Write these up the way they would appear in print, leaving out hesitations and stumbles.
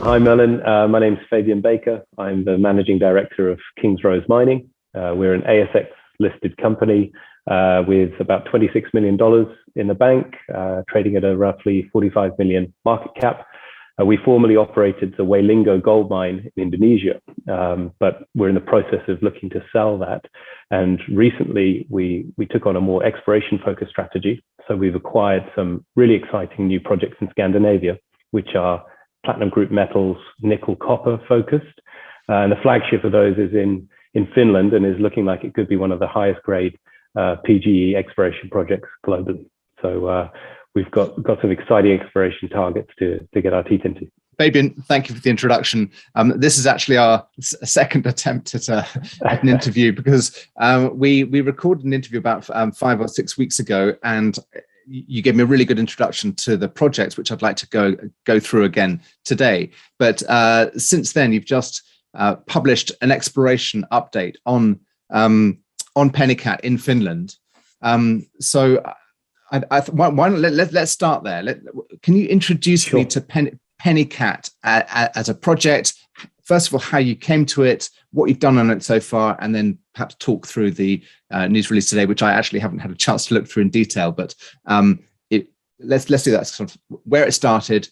Hi, Merlin. My name's Fabian Baker. I'm the managing director of Kingsrose Mining. We're an ASX listed company with about $26 million in the bank, trading at a roughly 45 million market cap. We formerly operated the Way Linggo gold mine in Indonesia, but we're in the process of looking to sell that. And recently we took on a more exploration focused strategy. So we've acquired some really exciting new projects in Scandinavia, which are platinum group metals, nickel, copper focused. And the flagship of those is in Finland and is looking like it could be one of the highest grade PGE exploration projects globally. So we've got some exciting exploration targets to get our teeth into. Fabian, thank you for the introduction. This is actually our second attempt at an interview because we recorded an interview about 5 or 6 weeks ago, and you gave me a really good introduction to the project, which I'd like to go through again today. But since then, you've just published an exploration update on Penikat in Finland. So why not let's start there. Can you introduce me to Penikat as a project? First of all, how you came to it, what you've done on it so far, and then perhaps talk through the news release today, which I actually haven't had a chance to look through in detail. But let's do that. Sort of where it started,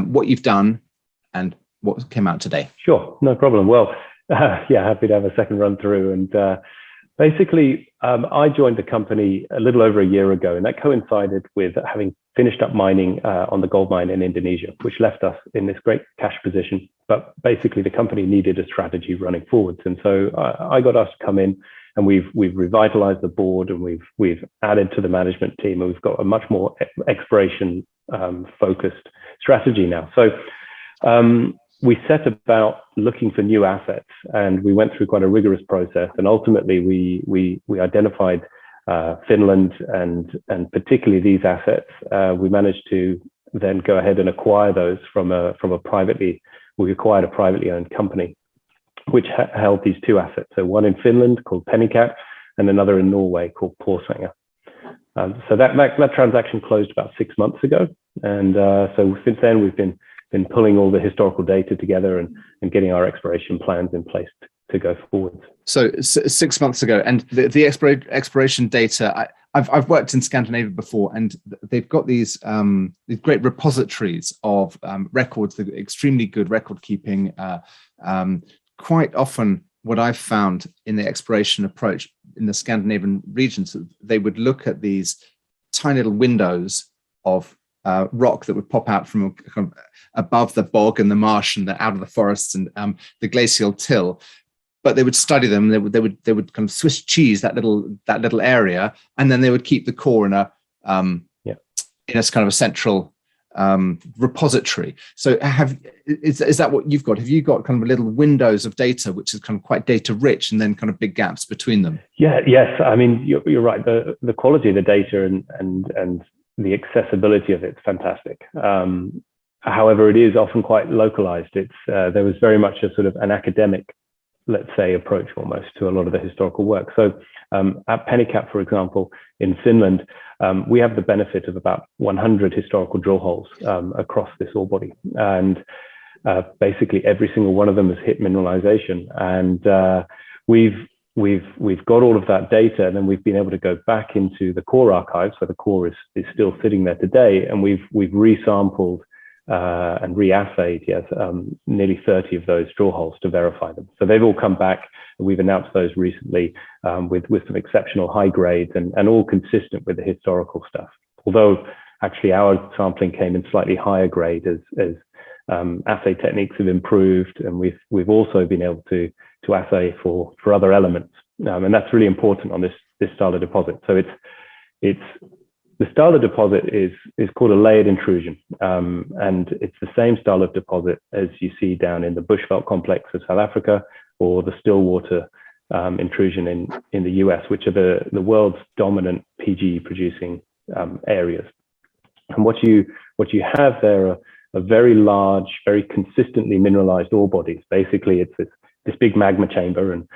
what you've done, and what came out today. Sure, no problem. Well, yeah, happy to have a second run through. And basically, I joined the company a little over a year ago, and that coincided with having finished up mining on the gold mine in Indonesia, which left us in this great cash position. But basically, the company needed a strategy running forwards, and so I got us to come in, and we've revitalized the board, and we've added to the management team, and we've got a much more exploration focused strategy now. So we set about looking for new assets, and we went through quite a rigorous process, and ultimately we identified Finland and particularly these assets. We managed to then go ahead and acquire those from a privately. We acquired a privately owned company which held these two assets. So one in Finland called Penikat, and another in Norway called Porsanger. So that transaction closed about 6 months ago, and so since then we've been pulling all the historical data together and getting our exploration plans in place to go forward. So 6 months ago, and the exploration data, I've worked in Scandinavia before, and they've got these great repositories of records, the extremely good record keeping. Quite often what I've found in the exploration approach in the Scandinavian regions, they would look at these tiny little windows of rock that would pop out from above the bog and the marsh and out of the forests and the glacial till, but they would study them. They would kind of Swiss cheese that little area, and then they would keep the core in a kind of a central repository. So is that what you've got? Have you got kind of little windows of data which is kind of quite data rich, and then kind of big gaps between them? Yes. I mean, you're right. The quality of the data and the accessibility of it's fantastic. However, it is often quite localized. There was very much a sort of an academic, let's say, approach almost to a lot of the historical work. So at Penikat, for example, in Finland, we have the benefit of about 100 historical drill holes across this ore body, and basically every single one of them has hit mineralization. And we've got all of that data, and then we've been able to go back into the core archives, where the core is still sitting there today, and we've resampled and reassayed nearly 30 of those drill holes to verify them. So they've all come back, and we've announced those recently with some exceptional high grades and all consistent with the historical stuff. Although actually our sampling came in slightly higher grade as assay techniques have improved, and we've also been able to assay for other elements, and that's really important on this style of deposit. So it's the style of deposit is called a layered intrusion, and it's the same style of deposit as you see down in the Bushveld complex of South Africa, or the Stillwater intrusion in the US, which are the world's dominant PGE producing areas. And what you have there are very large, very consistently mineralized ore bodies. Basically, it's this big magma chamber, and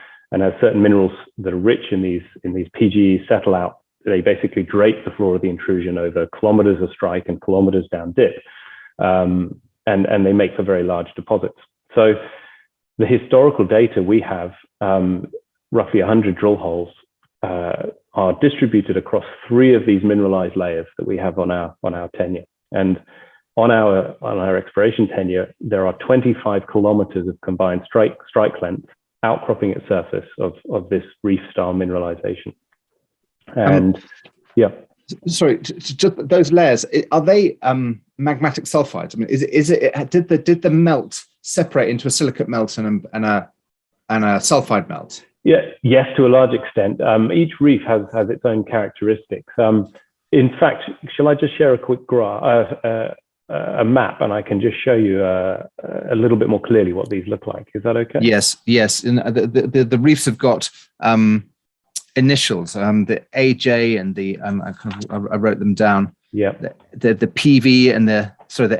as certain minerals that are rich in these PGEs settle out, they basically drape the floor of the intrusion over kilometers of strike and kilometers down dip. and they make for very large deposits. So the historical data we have, roughly 100 drill holes, are distributed across 3 of these mineralized layers that we have on our tenure. And on our exploration tenure, there are 25 kilometers of combined strike length outcropping at surface of this reef-style mineralization. And yeah. Sorry, just those layers, are they magmatic sulfides? I mean, did the melt separate into a silicate melt and a sulfide melt? Yeah, yes, to a large extent. Each reef has its own characteristics. In fact, shall I just share a quick a map, and I can just show you a little bit more clearly what these look like? Is that okay? Yes, yes. And the reefs have got initials, the AJ and the I wrote them down. Yeah. The PV and the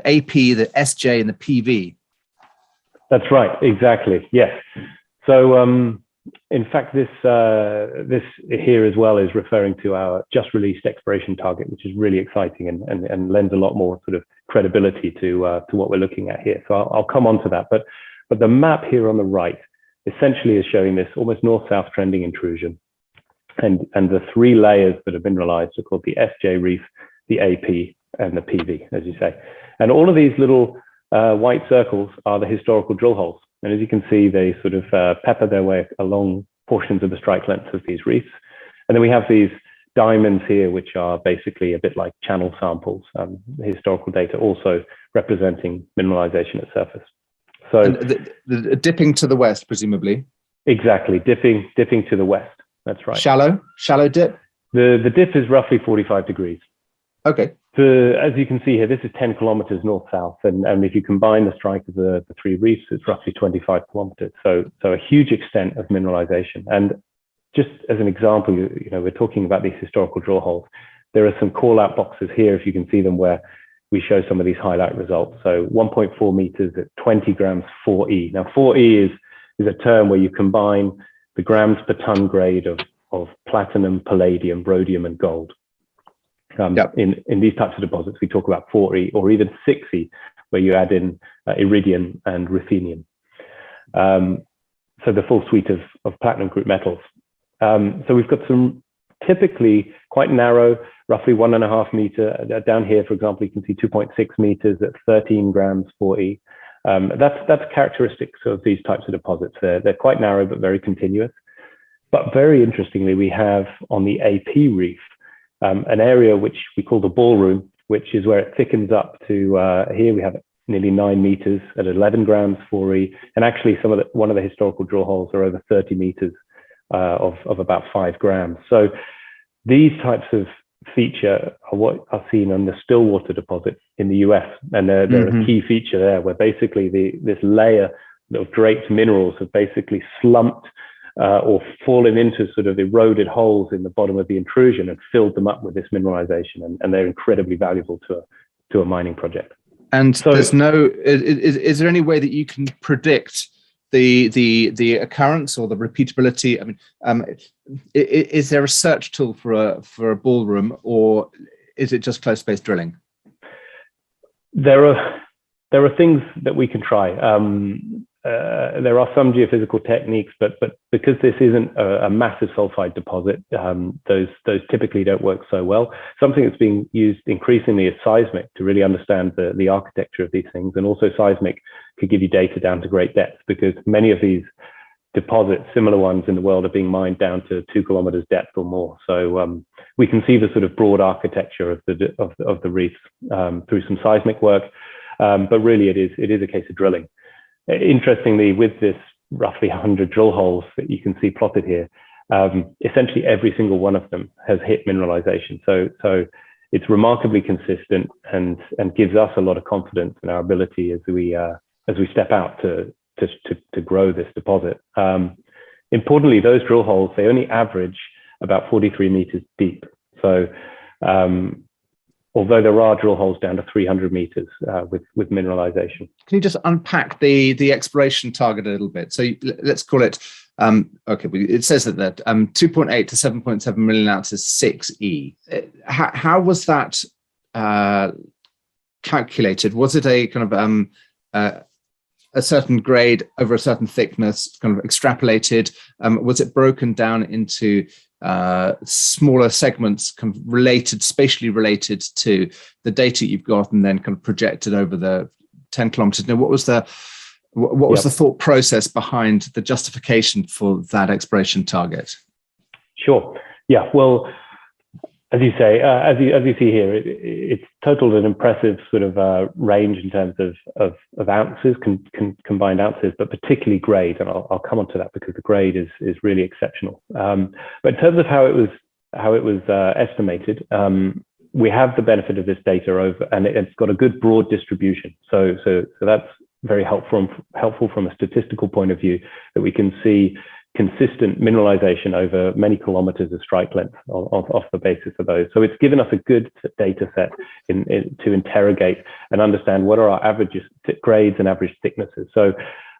AP, the SJ and the PV. That's right. Exactly. Yes. So in fact, this here as well is referring to our just released exploration target, which is really exciting and lends a lot more sort of credibility to what we're looking at here. So I'll come on to that. But the map here on the right essentially is showing this almost north-south trending intrusion. And the 3 layers that have mineralized are called the SJ reef, the AP, and the PV, as you say. And all of these little white circles are the historical drill holes. And as you can see, they sort of pepper their way along portions of the strike length of these reefs. And then we have these diamonds here, which are basically a bit like channel samples, historical data also representing mineralization at surface. So the dipping to the west, presumably. Exactly, dipping to the west. That's right. Shallow dip? The dip is roughly 45 degrees. Okay. As you can see here, this is 10 kilometers north-south, and if you combine the strike of the 3 reefs, it's roughly 25 kilometers. So a huge extent of mineralization. And just as an example, you know, we're talking about these historical drill holes. There are some call-out boxes here, if you can see them, where we show some of these highlight results. So 1.4 meters at 20 grams 4E. Now 4E is a term where you combine the grams per ton grade of platinum, palladium, rhodium, and gold. In these types of deposits, we talk about 4E or even 6E, where you add in iridium and ruthenium. So the full suite of platinum group metals. So we've got some typically quite narrow, roughly 1.5 meter. Down here, for example, you can see 2.6 meters at 13 grams 4E. That's characteristics of these types of deposits. They're quite narrow, but very continuous. But very interestingly, we have on the AP reef, an area which we call the ballroom, which is where it thickens up to, here we have nearly 9 meters at 11 grams 4E. And actually one of the historical drill holes are over 30 meters of about 5 grams. So these types of feature are what are seen on the Stillwater deposit in the US. And they're a key feature there, where basically this layer of draped minerals have basically slumped or fallen into sort of eroded holes in the bottom of the intrusion and filled them up with this mineralization, and they're incredibly valuable to a mining project. And so there's no, is there any way that you can predict the occurrence or the repeatability? I mean, is there a search tool for a ballroom, or is it just close-space drilling? There are things that we can try. There are some geophysical techniques, but because this isn't a massive sulfide deposit, those typically don't work so well. Something that's being used increasingly is seismic to really understand the architecture of these things. And also seismic could give you data down to great depth, because many of these deposits, similar ones in the world, are being mined down to 2 kilometers depth or more. So we can see the sort of broad architecture of the reefs through some seismic work, but really it is a case of drilling. Interestingly, with this roughly 100 drill holes that you can see plotted here, essentially every single one of them has hit mineralization. So it's remarkably consistent and gives us a lot of confidence in our ability as we step out to grow this deposit. Importantly, those drill holes, they only average about 43 meters deep. So although there are drill holes down to 300 meters with mineralization. Can you just unpack the exploration target a little bit? So let's call it, okay, it says that 2.8 to 7.7 million ounces 6E. How was that calculated? Was it a kind of a certain grade over a certain thickness, kind of extrapolated? Was it broken down into smaller segments, kind of related, spatially related to the data you've got, and then kind of projected over the 10 kilometers? Now, what was the thought process behind the justification for that exploration target? Sure. Yeah. Well, as you say, as you see here, it's totaled an impressive sort of range in terms of ounces, combined ounces, but particularly grade. And I'll come on to that because the grade is really exceptional. But in terms of how it was estimated, we have the benefit of this data over, and it's got a good broad distribution. So that's very helpful from a statistical point of view, that we can see consistent mineralization over many kilometers of strike length off the basis of those. So it's given us a good data set to interrogate and understand what are our average grades and average thicknesses. So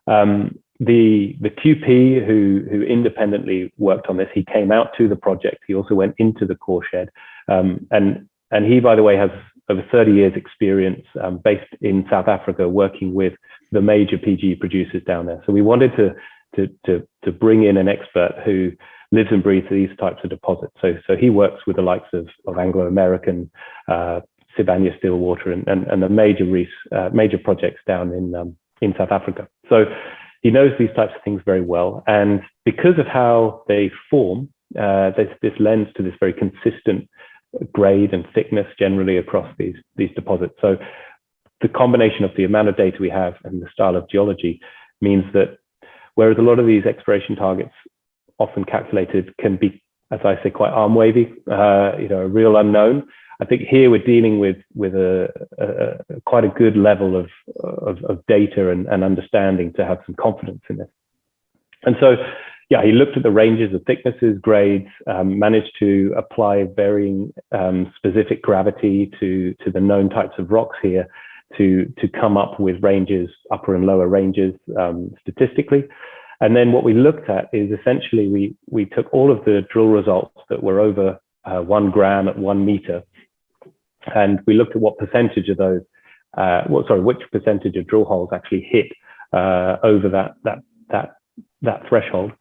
the QP who independently worked on this, he came out to the project. He also went into the core shed, and he, by the way, has over 30 years experience based in South Africa, working with the major PGE producers down there. So we wanted to bring in an expert who lives and breathes these types of deposits. So he works with the likes of Anglo American, Sibanye Stillwater, and the major reefs, major projects down in South Africa. So he knows these types of things very well, and because of how they form, this lends to this very consistent grade and thickness generally across these deposits. So the combination of the amount of data we have and the style of geology means that whereas a lot of these exploration targets, often calculated, can be, as I say, quite arm wavy, a real unknown, I think here we're dealing with quite a good level of data and understanding to have some confidence in this. And so, yeah, he looked at the ranges of thicknesses, grades, managed to apply varying specific gravity to the known types of rocks here to come up with ranges, upper and lower ranges statistically. And then what we looked at is essentially we took all of the drill results that were over 1 gram at 1 meter, and we looked at what percentage of those, which percentage of drill holes actually hit over that threshold.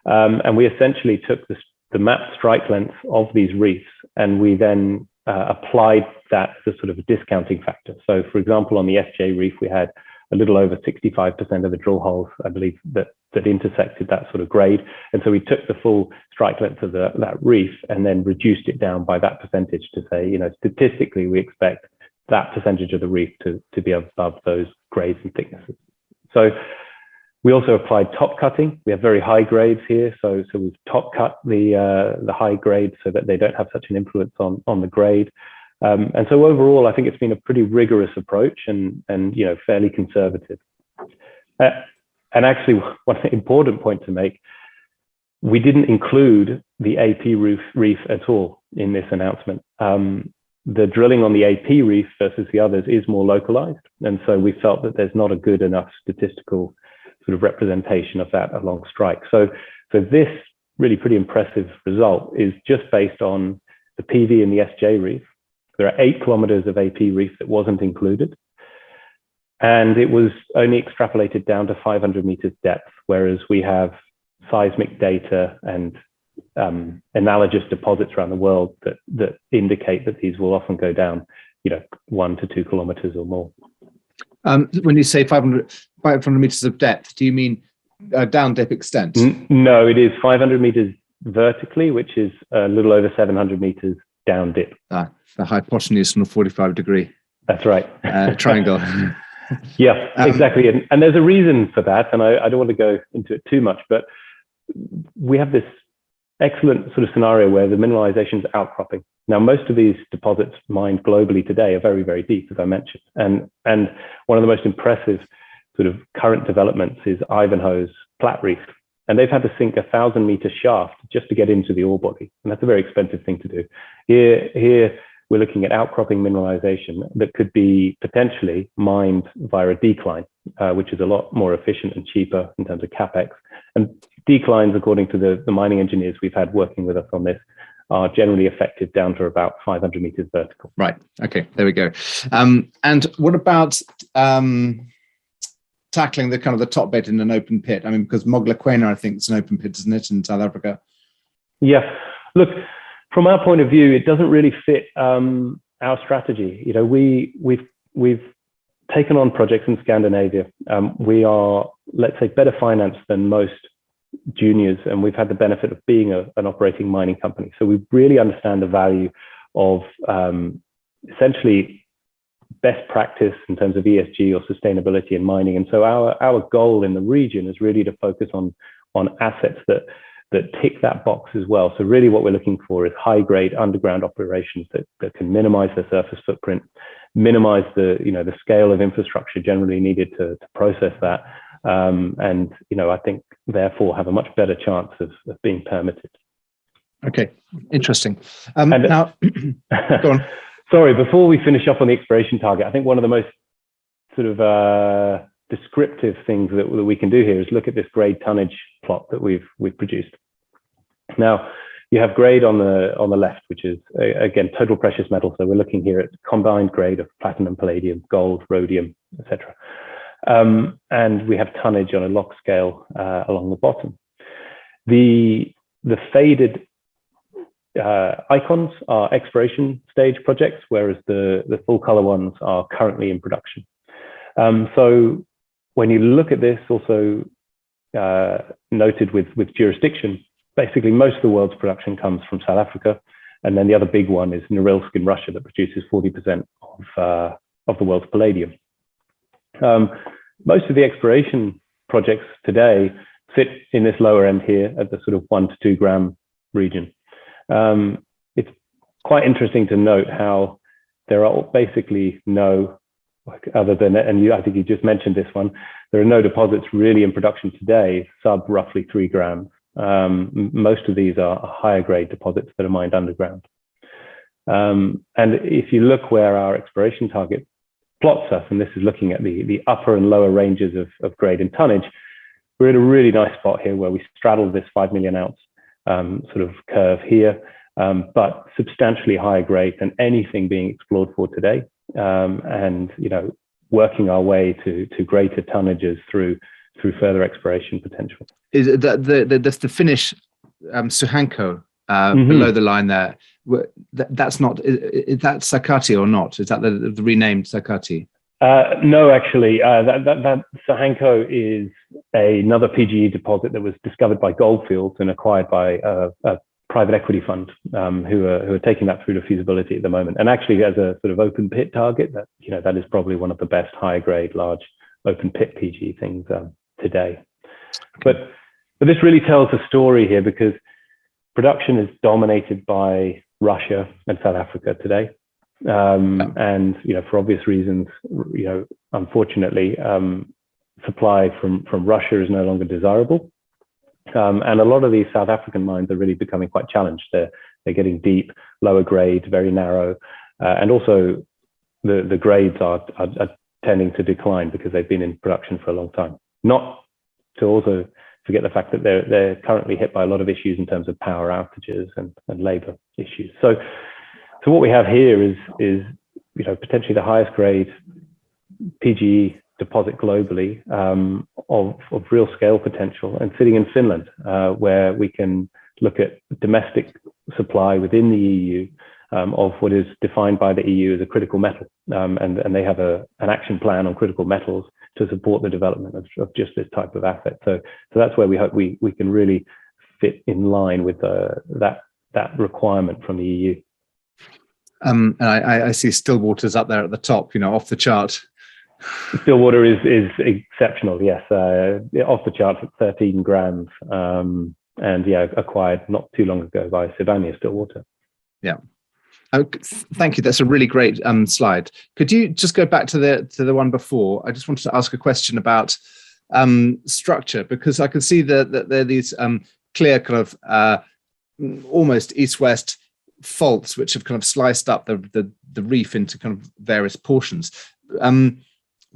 And we essentially took the mapped strike length of these reefs, and we then applied that as a sort of a discounting factor. So, for example, on the SJ reef, we had a little over 65% of the drill holes, I believe, that intersected that sort of grade. And so we took the full strike length of that reef and then reduced it down by that percentage to say, statistically, we expect that percentage of the reef to be above those grades and thicknesses. So we also applied top cutting. We have very high grades here, so we've top cut the high grades so that they don't have such an influence on the grade. And so overall, I think it's been a pretty rigorous approach and fairly conservative. And actually, one important point to make: we didn't include the AP reef at all in this announcement. The drilling on the AP reef versus the others is more localized, and so we felt that there's not a good enough statistical sort of representation of that along strike. So this really pretty impressive result is just based on the PV and the SJ reef. There are 8 kilometers of AP reef that wasn't included, and it was only extrapolated down to 500 meters depth, whereas we have seismic data and analogous deposits around the world that indicate that these will often go down, 1 to 2 kilometers or more. When you say 500 meters of depth, do you mean down dip extent? No, it is 500 meters vertically, which is a little over 700 meters down dip. The hypotenuse on a 45-degree. That's right. Triangle. Yeah, exactly. And there's a reason for that, and I don't want to go into it too much, but we have this excellent sort of scenario where the mineralization is outcropping. Now, most of these deposits mined globally today are very, very deep, as I mentioned. And one of the most impressive sort of current developments is Ivanhoe's Flat Reef. And they've had to sink 1,000-meter shaft just to get into the ore body. And that's a very expensive thing to do. Here we're looking at outcropping mineralization that could be potentially mined via a decline, which is a lot more efficient and cheaper in terms of capex. And declines, according to the mining engineers we've had working with us on this, are generally effective down to about 500 meters vertical. Right. Okay. There we go. And what about tackling the kind of the top bit in an open pit? I mean, because Moglakwena, I think, is an open pit, isn't it, in South Africa? Yeah. Look, from our point of view, it doesn't really fit our strategy. You know, we've taken on projects in Scandinavia. We are, let's say, better financed than most juniors, and we've had the benefit of being an operating mining company. So we really understand the value of essentially best practice in terms of ESG or sustainability in mining. And so our goal in the region is really to focus on assets that tick that box as well. So really what we're looking for is high grade underground operations that can minimize the surface footprint, minimize the scale of infrastructure generally needed to process that. And, I think therefore have a much better chance of being permitted. Okay, interesting. Now, go on. Sorry, before we finish up on the exploration target, I think one of the most sort of descriptive things that we can do here is look at this grade tonnage plot that we've produced. Now, you have grade on the left, which is again total precious metal. So we're looking here at combined grade of platinum, palladium, gold, rhodium, etc. And we have tonnage on a log scale along the bottom. The faded icons are exploration stage projects, whereas the full color ones are currently in production. So when you look at this, also noted with jurisdiction, basically most of the world's production comes from South Africa, and then the other big one is Norilsk in Russia that produces 40% of the world's palladium. Most of the exploration projects today fit in this lower end here at the sort of 1 to 2 gram region. It's quite interesting to note how there are basically no, other than, and I think you just mentioned this one, there are no deposits really in production today, sub roughly 3 grams. Most of these are higher grade deposits that are mined underground. And if you look where our exploration target plots us, and this is looking at the upper and lower ranges of grade and tonnage, we're in a really nice spot here where we straddle this 5 million ounce sort of curve here, but substantially higher grade than anything being explored for today. And, working our way to greater tonnages through further exploration potential. Is it the Finnish Suhanko below the line there? That's not, is that Sakatti or not? Is that the renamed Sakatti? No, actually, that Suhanko is another PGE deposit that was discovered by Goldfields and acquired by a private equity fund who are taking that through to feasibility at the moment. And actually, as a sort of open pit target, that is probably one of the best high grade, large open pit PGE things today. But this really tells a story here, because production is dominated by Russia and South Africa today. And, for obvious reasons, unfortunately, supply from Russia is no longer desirable. And a lot of these South African mines are really becoming quite challenged. They're getting deep, lower grade, very narrow. And also the grades are tending to decline because they've been in production for a long time. Not to also forget the fact that they're currently hit by a lot of issues in terms of power outages and labor issues. So what we have here is potentially the highest grade PGE deposit globally of real scale potential, and sitting in Finland, where we can look at domestic supply within the EU of what is defined by the EU as a critical metal, and they have an action plan on critical metals to support the development of just this type of asset. So that's where we hope we can really fit in line with that requirement from the EU. And I see Stillwater's up there at the top, off the chart. Stillwater is exceptional, yes. Off the chart at 13 grams, and acquired not too long ago by Sibanye-Stillwater. Yeah. Thank you. That's a really great slide. Could you just go back to the one before? I just wanted to ask a question about structure, because I can see that there are these clear kind of almost east-west faults which have kind of sliced up the reef into kind of various portions.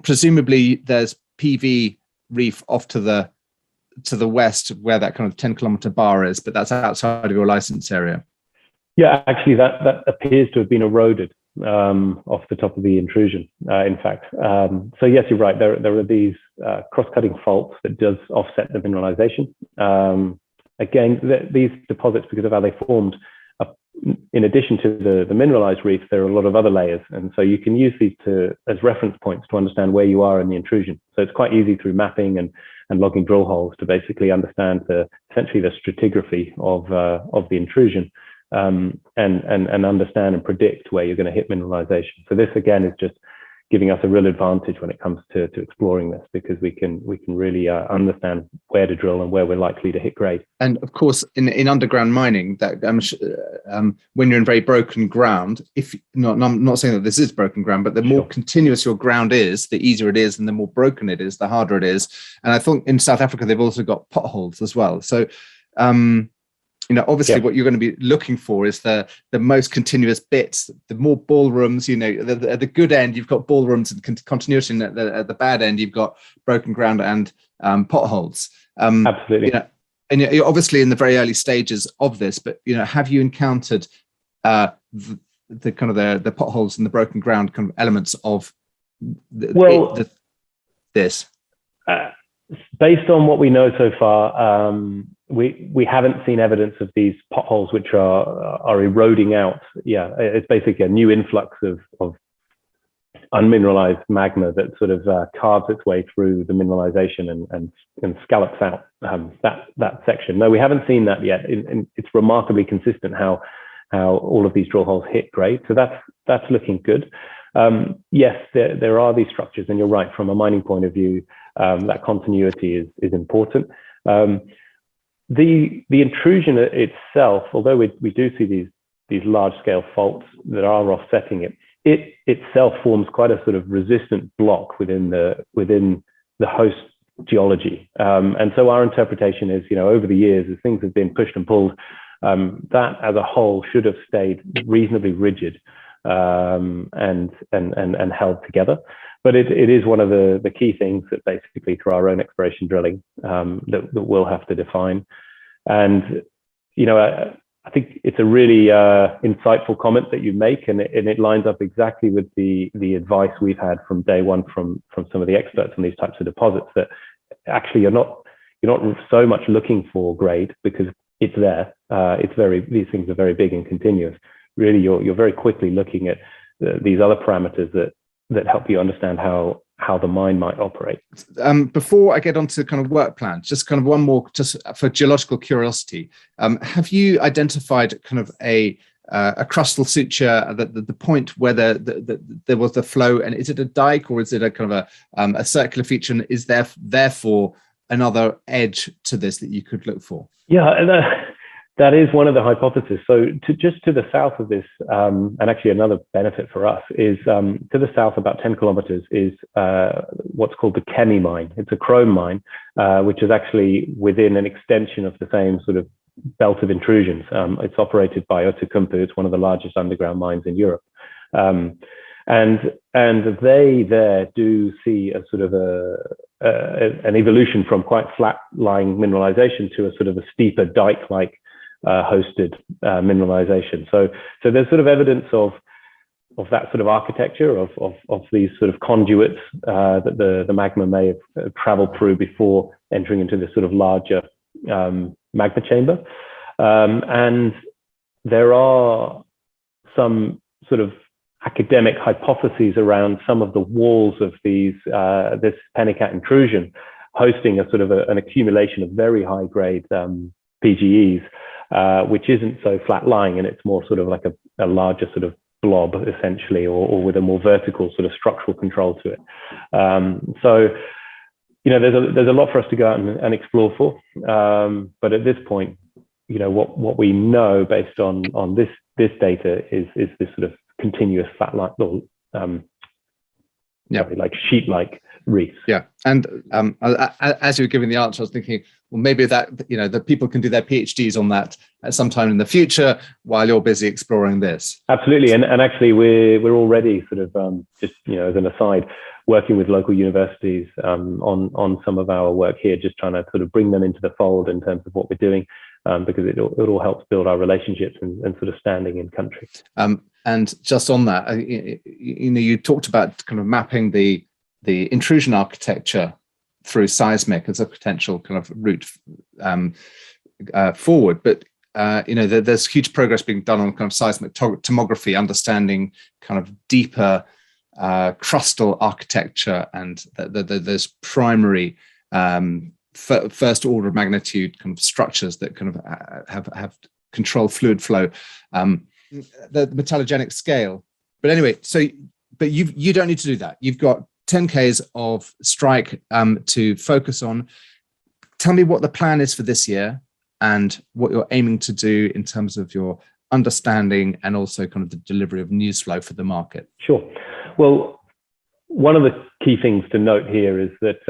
Presumably there's PV reef off to the west where that kind of 10-kilometer bar is, but that's outside of your license area. Yeah, actually that appears to have been eroded. off the top of the intrusion, in fact. So yes, you're right. There are these cross-cutting faults that does offset the mineralization. Again, these deposits, because of how they formed, in addition to the mineralized reefs, there are a lot of other layers. And so you can use these as reference points to understand where you are in the intrusion. So it's quite easy through mapping and logging drill holes to basically understand essentially the stratigraphy of the intrusion, and understand and predict where you're going to hit mineralization. So this again is just giving us a real advantage when it comes to exploring this, because we can really understand where to drill and where we're likely to hit grade. And of course, in underground mining, that when you're in very broken ground, I'm not saying that this is broken ground, but the more continuous your ground is, the easier it is, and the more broken it is, the harder it is. And I think in South Africa they've also got potholes as well. So obviously what you're going to be looking for is the most continuous bits, the more ballrooms, at the good end, you've got ballrooms and continuity, and at the bad end, you've got broken ground and potholes. Absolutely. And you're obviously in the very early stages of this, but, have you encountered the kind of the potholes and the broken ground kind of elements of this? Based on what we know so far, we haven't seen evidence of these potholes which are eroding out. Yeah, it's basically a new influx of unmineralized magma that sort of carves its way through the mineralization and scallops out that section. No, we haven't seen that yet. It's remarkably consistent how all of these drill holes hit grade. So that's looking good. Yes, there are these structures, and you're right, from a mining point of view, that continuity is important. The intrusion itself, although we do see these large scale faults that are offsetting it itself forms quite a sort of resistant block within the host geology. And so our interpretation is, over the years, as things have been pushed and pulled, that as a whole should have stayed reasonably rigid and held together. But it is one of the key things that basically through our own exploration drilling that we'll have to define. And, I think it's a really insightful comment that you make, and it lines up exactly with the advice we've had from day one from some of the experts on these types of deposits, that actually you're not so much looking for grade because it's there. These things are very big and continuous. Really, you're very quickly looking at these other parameters that help you understand how the mine might operate. Before I get on to kind of work plans, just kind of one more, just for geological curiosity. Have you identified kind of a crustal suture at the point where there was the flow, and is it a dike or is it a kind of a circular feature, and is there therefore another edge to this that you could look for? Yeah, that is one of the hypotheses. So just to the south of this, and actually another benefit for us is to the south about 10 kilometers is what's called the Kemi mine. It's a chrome mine, which is actually within an extension of the same sort of belt of intrusions. It's operated by Outokumpu. It's one of the largest underground mines in Europe. And they there do see a sort of an evolution from quite flat-lying mineralization to a sort of a steeper dike-like hosted mineralization. So there's sort of evidence of that sort of architecture of these sort of conduits that the magma may have traveled through before entering into this sort of larger magma chamber. And there are some sort of academic hypotheses around some of the walls of this Penikat intrusion hosting a sort of an accumulation of very high grade PGEs, which isn't so flat lying, and it's more sort of like a larger sort of blob essentially, or with a more vertical sort of structural control to it. So, there's a lot for us to go out and explore for. But at this point, what we know based on this data is this sort of continuous flat like little like sheet-like reefs. Yeah, and as you were giving the answer, I was thinking, well, maybe that the people can do their PhDs on that at some time in the future while you're busy exploring this. Absolutely, and actually we're already sort of just as an aside, working with local universities on some of our work here, just trying to sort of bring them into the fold in terms of what we're doing, because it all helps build our relationships and sort of standing in country. And just on that, you talked about kind of mapping the intrusion architecture through seismic as a potential kind of route forward. But there's huge progress being done on kind of seismic tomography, understanding kind of deeper crustal architecture and those primary first order of magnitude kind of structures that kind of have control fluid flow, the metallogenic scale. But anyway, but you don't need to do that. You've got 10 Ks of strike to focus on. Tell me what the plan is for this year and what you're aiming to do in terms of your understanding and also kind of the delivery of news flow for the market. Sure. Well, one of the key things to note here is that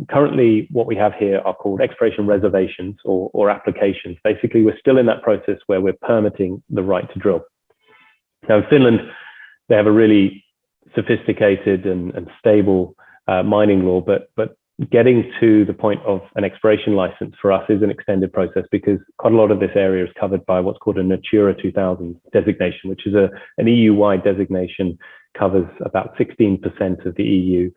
currently what we have here are called exploration reservations or applications. Basically, we're still in that process where we're permitting the right to drill. Now, in Finland, they have a really sophisticated and stable mining law, but getting to the point of an exploration license for us is an extended process because quite a lot of this area is covered by what's called a Natura 2000 designation, which is an EU-wide designation, covers about 16% of the EU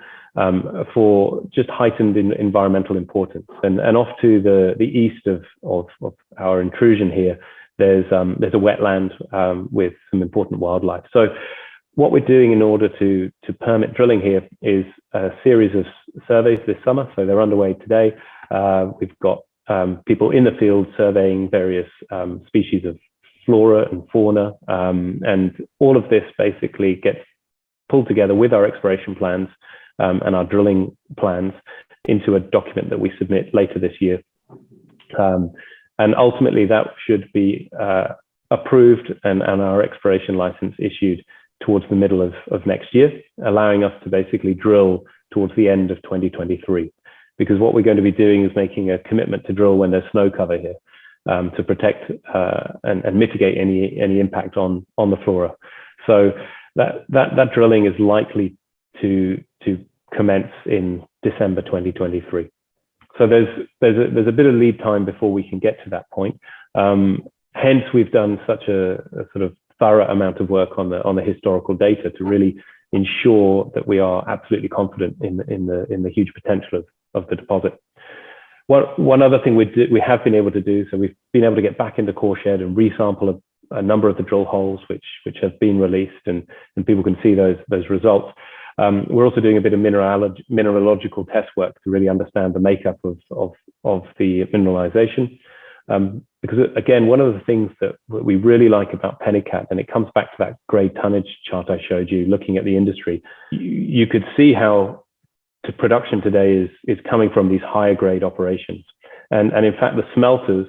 for just heightened environmental importance. And off to the east of our intrusion here, there's a wetland with some important wildlife. So what we're doing in order to permit drilling here is a series of surveys this summer. So they're underway today. We've got people in the field surveying various species of flora and fauna. And all of this basically gets pulled together with our exploration plans and our drilling plans into a document that we submit later this year. And ultimately that should be approved and our exploration license issued towards the middle of next year, allowing us to basically drill towards the end of 2023. Because what we're going to be doing is making a commitment to drill when there's snow cover here to protect and mitigate any impact on the flora. So that drilling is likely to commence in December 2023. So there's a bit of lead time before we can get to that point. Hence, we've done such a sort of thorough amount of work on the historical data to really ensure that we are absolutely confident in the huge potential of the deposit. One other thing we have been able to do, so we've been able to get back into core shed and resample a number of the drill holes which have been released, and people can see those results. We're also doing a bit of mineralogical test work to really understand the makeup of the mineralization. Because again, one of the things that we really like about Penikat, and it comes back to that grade tonnage chart I showed you, looking at the industry, you could see how production today is coming from these higher grade operations. And in fact, the smelters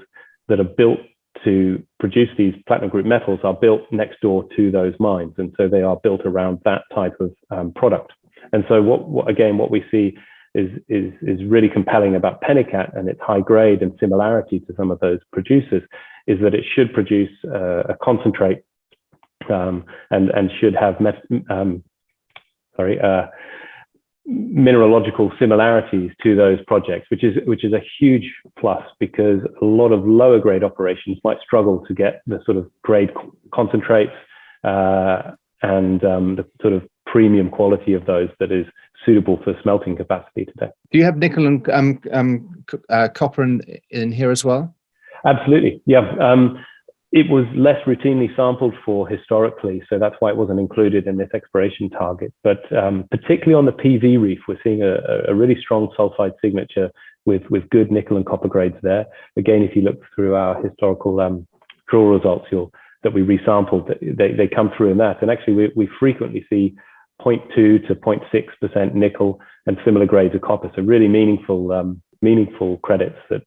that are built to produce these platinum group metals are built next door to those mines. And so they are built around that type of product. And so what we see is really compelling about Penikat and its high grade and similarity to some of those producers is that it should produce a concentrate and should have mineralogical similarities to those projects, which is a huge plus because a lot of lower grade operations might struggle to get the sort of grade concentrates and the sort of premium quality of those that is suitable for smelting capacity today. Do you have nickel and copper in here as well? Absolutely, yeah. It was less routinely sampled for historically, so that's why it wasn't included in this exploration target. But particularly on the PV reef, we're seeing a really strong sulfide signature with good nickel and copper grades there. Again, if you look through our historical drill results that we resampled, they come through in that. And actually, we frequently see 0.2 to 0.6% nickel and similar grades of copper. So really meaningful credits that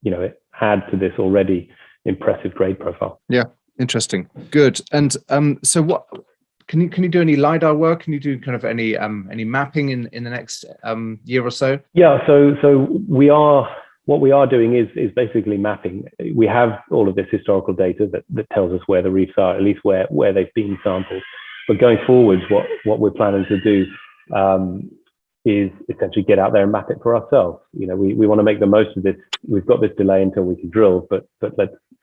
it add to this already impressive grade profile. Yeah, interesting. Good. And so what can you do any LiDAR work? Can you do kind of any mapping in the next year or so? Yeah, so what we are doing is basically mapping. We have all of this historical data that tells us where the reefs are, at least where they've been sampled. But going forwards, what we're planning to do is essentially get out there and map it for ourselves. We want to make the most of this. We've got this delay until we can drill, but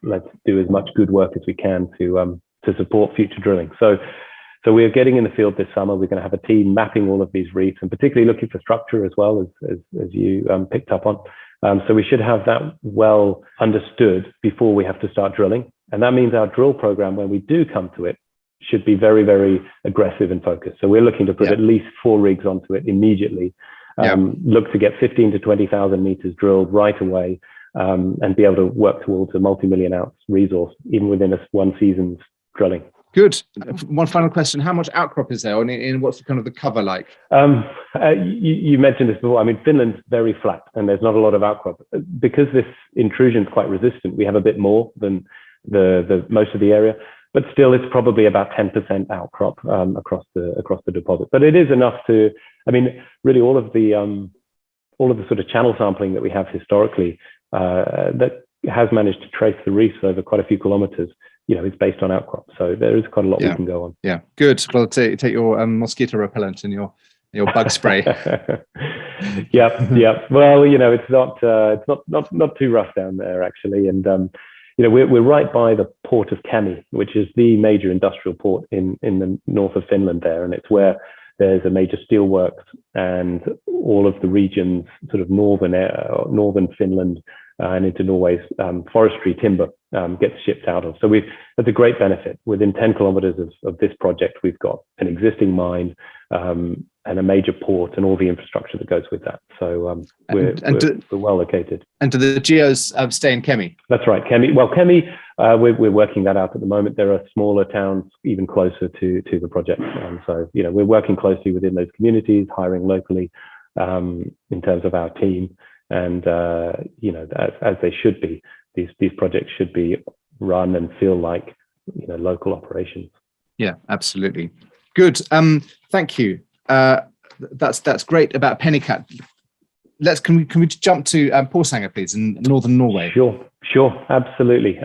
let's do as much good work as we can to to support future drilling. So we're getting in the field this summer. We're going to have a team mapping all of these reefs and particularly looking for structure as well, as you picked up on. So we should have that well understood before we have to start drilling. And that means our drill program, when we do come to it, should be very, very aggressive and focused. So we're looking to put at least 4 rigs onto it immediately. Look to get 15 to 20,000 meters drilled right away, and be able to work towards a multi-million ounce resource, even within one season's drilling. Good. One final question. How much outcrop is there, and what's kind of the cover like? You mentioned this before. I mean, Finland's very flat and there's not a lot of outcrop. Because this intrusion is quite resistant, we have a bit more than the most of the area, but still it's probably about 10% outcrop across the deposit. But it is enough to, I mean, really all of the sort of channel sampling that we have historically that has managed to trace the reefs over quite a few kilometers, it's based on outcrop. So there is quite a lot we can go on. Yeah, good. Well, take your mosquito repellent and your bug spray. Yeah. Well, it's not too rough down there actually, and we're right by the port of Kemi, which is the major industrial port in the north of Finland there, and it's where there's a major steelworks and all of the regions, sort of northern Finland and into Norway's forestry timber gets shipped out of. So that's a great benefit. Within 10 kilometers of this project, we've got an existing mine and a major port and all the infrastructure that goes with that. So we're well located. And do the geos stay in Kemi? That's right, Kemi. Well, Kemi, we're working that out at the moment. There are smaller towns even closer to the project. So, we're working closely within those communities, hiring locally in terms of our team. And, as they should be, these projects should be run and feel like, local operations. Yeah, absolutely. Good. Thank you. That's great about Penikat. Can we jump to Porsanger, please, in northern Norway? Sure, absolutely.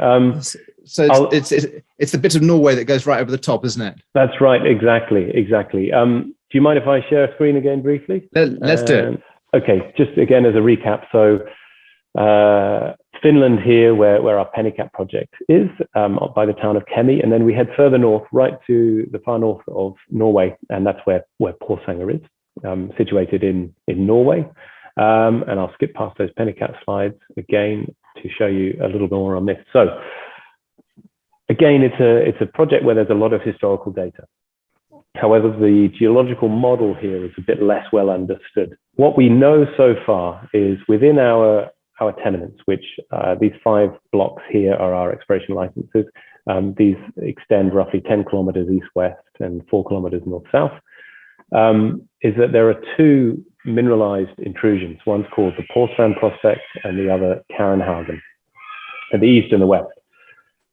So it's the bit of Norway that goes right over the top, isn't it? That's right, exactly. Do you mind if I share a screen again briefly? Let's do it. Okay, just again as a recap. So Finland here, where our Penikat project is, by the town of Kemi, and then we head further north, right to the far north of Norway, and that's where Porsanger is, situated in Norway. And I'll skip past those Penikat slides again to show you a little more on this. So again, it's a project where there's a lot of historical data. However, the geological model here is a bit less well understood. What we know so far is within our tenements, which these 5 blocks here are our exploration licenses. These extend roughly 10 kilometers east-west and 4 kilometers north-south, is that there are 2 mineralized intrusions. One's called the Porsanger prospect and the other Karenhagen, at the east and the west.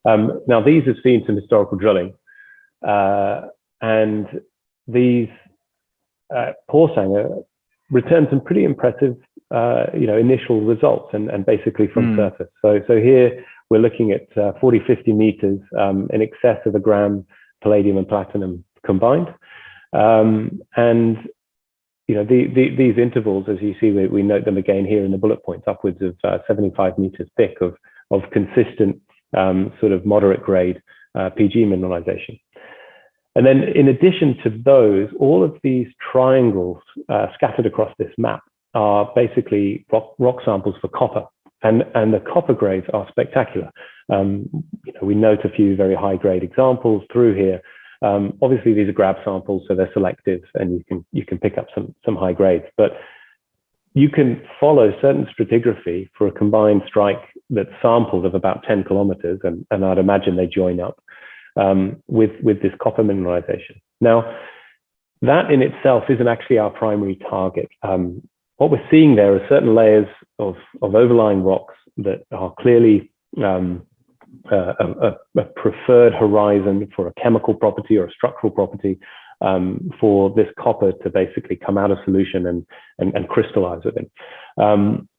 Now, these have seen some historical drilling, and these Porsanger returned some pretty impressive, initial results and basically from surface. So here we're looking at 40, 50 meters in excess of 1 gram palladium and platinum combined. And, these intervals, as you see, we note them again here in the bullet points, upwards of 75 meters thick of consistent sort of moderate grade PG mineralization. And then in addition to those, all of these triangles scattered across this map are basically rock samples for copper. And the copper grades are spectacular. We note a few very high grade examples through here. Obviously these are grab samples, so they're selective and you can pick up some high grades, but you can follow certain stratigraphy for a combined strike that's sampled of about 10 kilometers, and I'd imagine they join up with this copper mineralization. Now, that in itself isn't actually our primary target. What we're seeing there are certain layers of overlying rocks that are clearly a preferred horizon for a chemical property or a structural property for this copper to basically come out of solution and crystallize within.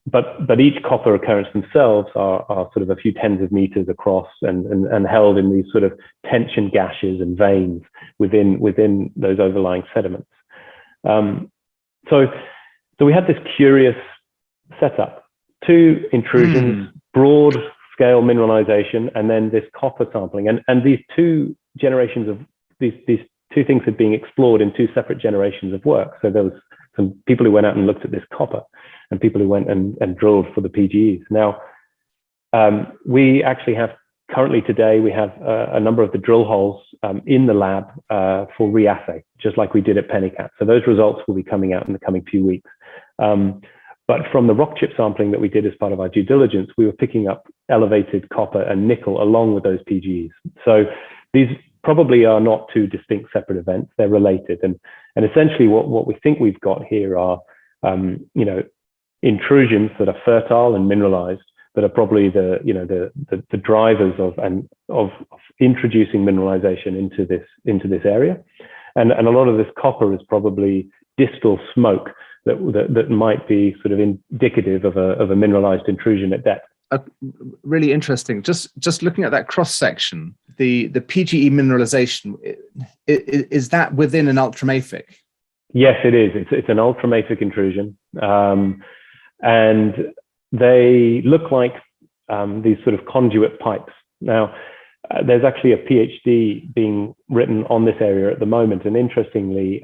But each copper occurrence themselves are sort of a few tens of meters across and held in these sort of tension gashes and veins within those overlying sediments. So we had this curious setup: 2 intrusions, broad scale mineralization, and then this copper sampling. And these 2 generations of these two things had been explored in two separate generations of work. So there was some people who went out and looked at this copper, and people who went and drilled for the PGEs. Now, we actually have currently today, we have a number of the drill holes in the lab for reassay, just like we did at Penikat. So those results will be coming out in the coming few weeks. But from the rock chip sampling that we did as part of our due diligence, we were picking up elevated copper and nickel along with those PGEs. So these probably are not two distinct separate events, they're related. And essentially what we think we've got here are, intrusions that are fertile and mineralized, that are probably the drivers of introducing mineralization into this area. And a lot of this copper is probably distal smoke that might be sort of indicative of a mineralized intrusion at depth. Really interesting. Just looking at that cross section, the PGE mineralization, is that within an ultramafic? Yes, it is. It's an ultramafic intrusion, and they look like these sort of conduit pipes. Now, there's actually a PhD being written on this area at the moment, and interestingly,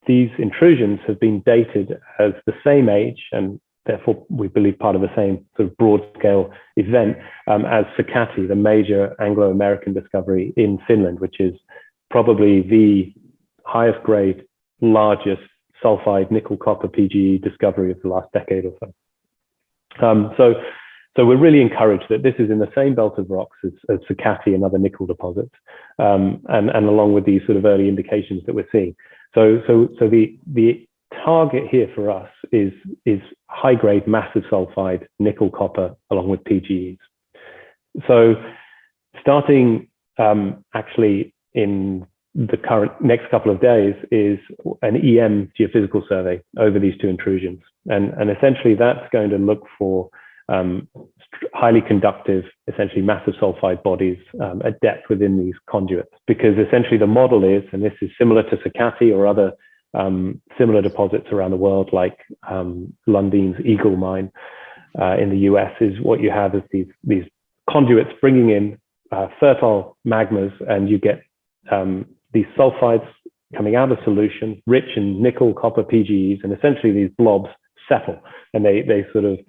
these intrusions have been dated as the same age, and therefore we believe part of the same sort of broad-scale event as Sakatti, the major Anglo-American discovery in Finland, which is probably the highest grade, largest sulfide nickel copper PGE discovery of the last decade or so. So we're really encouraged that this is in the same belt of rocks as Sakatti and other nickel deposits, and along with these sort of early indications that we're seeing. So the target here for us is high grade massive sulfide nickel copper along with PGEs. So starting actually in the current next couple of days is an EM geophysical survey over these two intrusions, and essentially that's going to look for highly conductive, essentially massive sulfide bodies at depth within these conduits, because essentially the model is, and this is similar to Sakatti or other similar deposits around the world, like Lundin's Eagle mine in the US, is what you have is these conduits bringing in fertile magmas, and you get these sulfides coming out of solution, rich in nickel, copper, PGEs, and essentially these blobs settle, and they sort of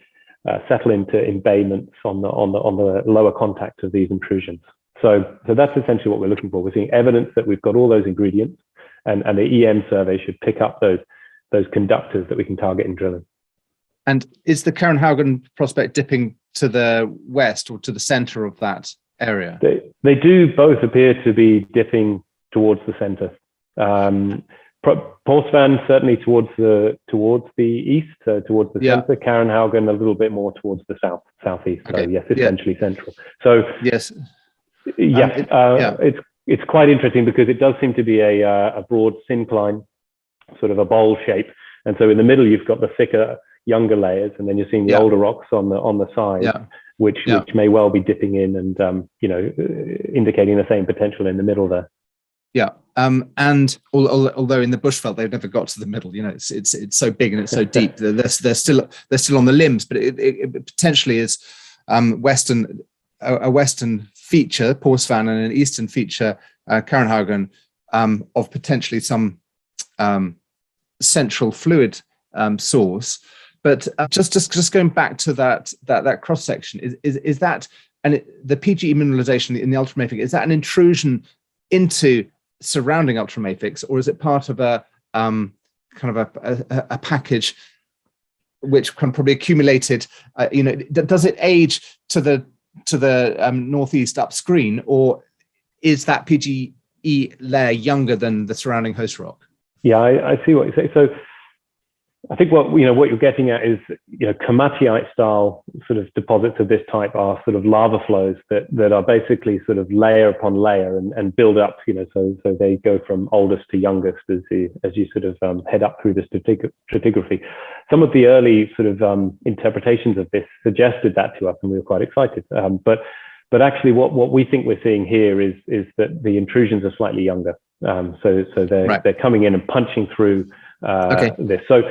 settle into embayments on the lower contact of these intrusions. So that's essentially what we're looking for. We're seeing evidence that we've got all those ingredients, and the EM survey should pick up those conductors that we can target in drilling. And is the Karenhaugen prospect dipping to the west or to the center of that area? They do both appear to be dipping towards the center. Porsvan certainly towards the east, so towards the center. Karenhaugen a little bit more towards the southeast. Okay. So yes, essentially central. So yes, it's quite interesting because it does seem to be a broad syncline, sort of a bowl shape, and so in the middle you've got the thicker, younger layers, and then you're seeing the older rocks on the side, which may well be dipping in and indicating the same potential in the middle there. Yeah, and although in the bushveld they've never got to the middle, it's so big and it's so deep. They're still on the limbs, but it potentially is a western feature, Porsvan, and an eastern feature, Karenhaugen, of potentially some central fluid source. But just going back to that cross section, is that, and the PGE mineralization in the ultramafic, is that an intrusion into surrounding ultramafics, or is it part of a kind of a package which can probably accumulated? Does it age to the northeast upscreen, or is that PGE layer younger than the surrounding host rock? Yeah, I see what you say. So I think what you're getting at is, komatiite style sort of deposits of this type are sort of lava flows that are basically sort of layer upon layer and build up, so they go from oldest to youngest as you sort of head up through this stratigraphy. Some of the early sort of interpretations of this suggested that to us, and we were quite excited. But actually what we think we're seeing here is that the intrusions are slightly younger. So they're coming in and punching through this. So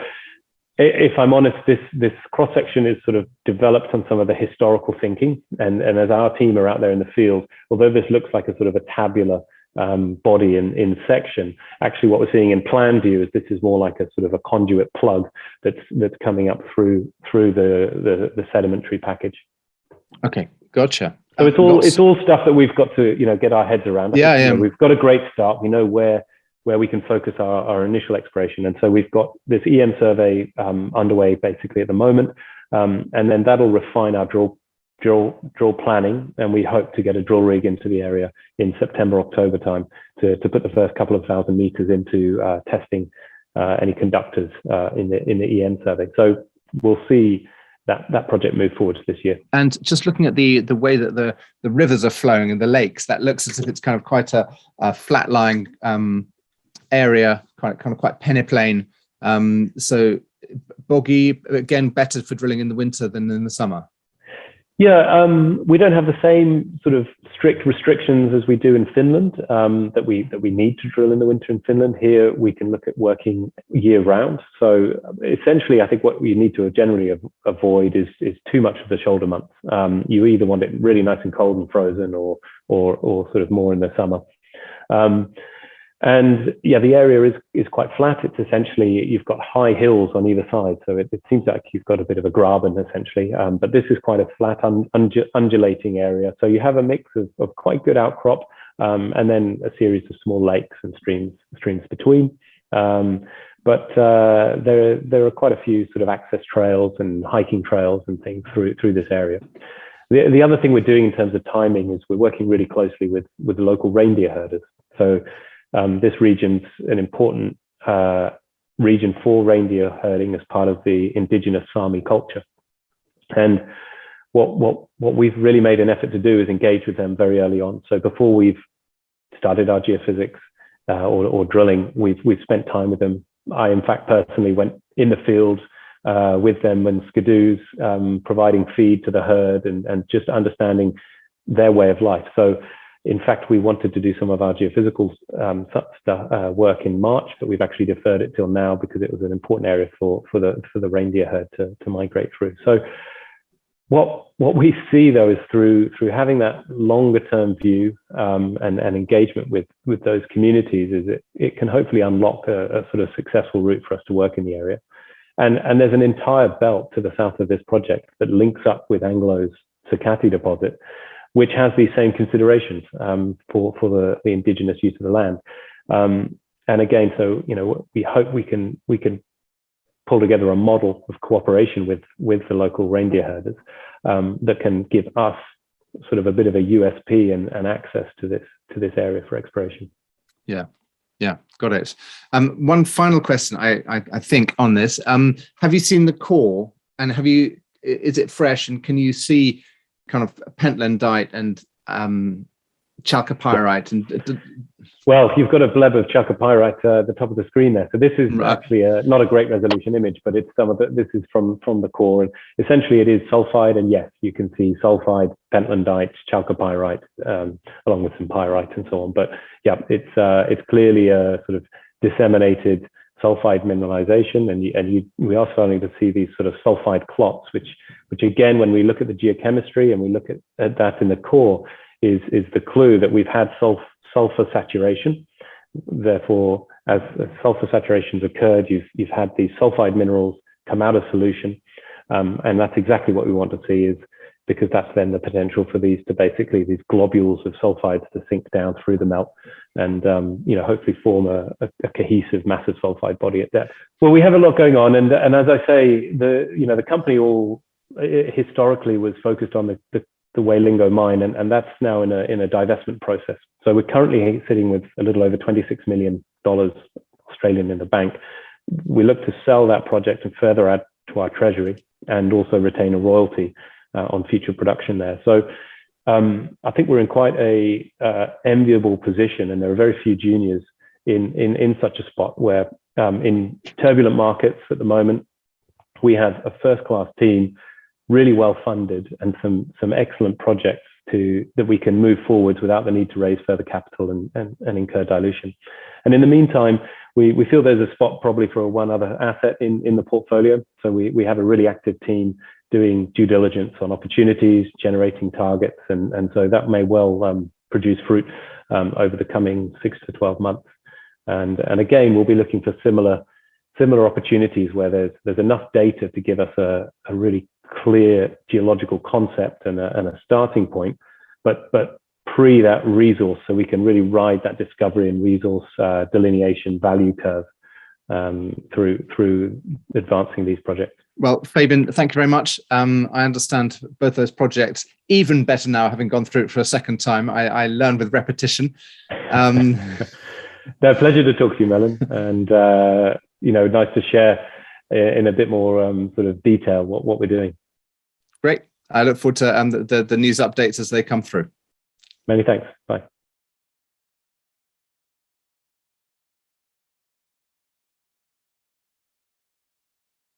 if I'm honest, this cross section is sort of developed on some of the historical thinking, and as our team are out there in the field, although this looks like a sort of a tabular body in section. Actually, what we're seeing in plan view is this is more like a sort of a conduit plug that's coming up through the sedimentary package. Okay, gotcha. So it's all stuff that we've got to get our heads around. We've got a great start. We know where we can focus our initial exploration, and so we've got this EM survey underway basically at the moment, and then that'll refine our drill planning, and we hope to get a drill rig into the area in September, October time to put the first couple of 1,000 meters into testing any conductors in the EM survey. So we'll see that project move forward this year. And just looking at the way that the rivers are flowing and the lakes, that looks as if it's kind of quite a flat-lying area, quite peneplain. So boggy, again, better for drilling in the winter than in the summer. Yeah, we don't have the same sort of strict restrictions as we do in Finland, that we need to drill in the winter in Finland. Here we can look at working year round. So essentially, I think what we need to generally avoid is too much of the shoulder months. You either want it really nice and cold and frozen, or sort of more in the summer. And yeah, the area is quite flat. It's essentially, you've got high hills on either side. So it seems like you've got a bit of a graben essentially, but this is quite a flat undulating area. So you have a mix of quite good outcrop, and then a series of small lakes and streams between. But there are quite a few sort of access trails and hiking trails and things through this area. The other thing we're doing in terms of timing is we're working really closely with the local reindeer herders. So this region's an important region for reindeer herding as part of the indigenous Sami culture. And what we've really made an effort to do is engage with them very early on. So before we've started our geophysics or drilling, we've spent time with them. I, in fact, personally went in the field with them and skidoos, providing feed to the herd and just understanding their way of life. So in fact, we wanted to do some of our geophysical work in March, but we've actually deferred it till now because it was an important area for the reindeer herd to migrate through. So what we see though is through having that longer term view and engagement with those communities, is it can hopefully unlock a sort of successful route for us to work in the area. And there's an entire belt to the south of this project that links up with Anglo's Sakatti deposit, which has these same considerations for the indigenous use of the land. And again, so we hope we can pull together a model of cooperation with the local reindeer herders that can give us sort of a bit of a USP and access to this area for exploration. Yeah, got it. One final question, I think, on this. Have you seen the core, and is it fresh, and can you see kind of pentlandite and chalcopyrite? And well, you've got a bleb of chalcopyrite at the top of the screen there. So this is actually not a great resolution image, but it's this is from the core, and essentially it is sulfide. And yes, you can see sulfide, pentlandite, chalcopyrite, along with some pyrite and so on. But yeah, it's clearly a sort of disseminated sulfide mineralization, and we are starting to see these sort of sulfide clots, which again, when we look at the geochemistry and we look at that in the core, is the clue that we've had sulfur saturation. Therefore, as sulfur saturation's occurred, you've had these sulfide minerals come out of solution, and that's exactly what we want to see, is because that's then the potential for these globules of sulfides to sink down through the melt and hopefully form a cohesive massive sulfide body at depth. Well, we have a lot going on, and as I say, the company all historically was focused on the Way Linggo mine, and that's now in a divestment process. So we're currently sitting with a little over $26 million Australian in the bank. We look to sell that project and further add to our treasury, and also retain a royalty on future production there. So I think we're in quite a enviable position, and there are very few juniors in such a spot where in turbulent markets at the moment, we have a first-class team, really well funded, and some excellent projects that we can move forwards without the need to raise further capital and incur dilution. And in the meantime, we feel there's a spot probably for one other asset in the portfolio. So we have a really active team doing due diligence on opportunities, generating targets, and so that may well produce fruit over the coming 6 to 12 months. And again, we'll be looking for similar opportunities where there's enough data to give us a really clear geological concept and a starting point, but pre that resource, so we can really ride that discovery and resource delineation value curve through advancing these projects. Well, Fabian, thank you very much. I understand both those projects even better now, having gone through it for a second time. I learned with repetition. No, pleasure to talk to you, Melon, and nice to share in a bit more sort of detail what we're doing. Great. I look forward to the news updates as they come through. Many thanks. Bye.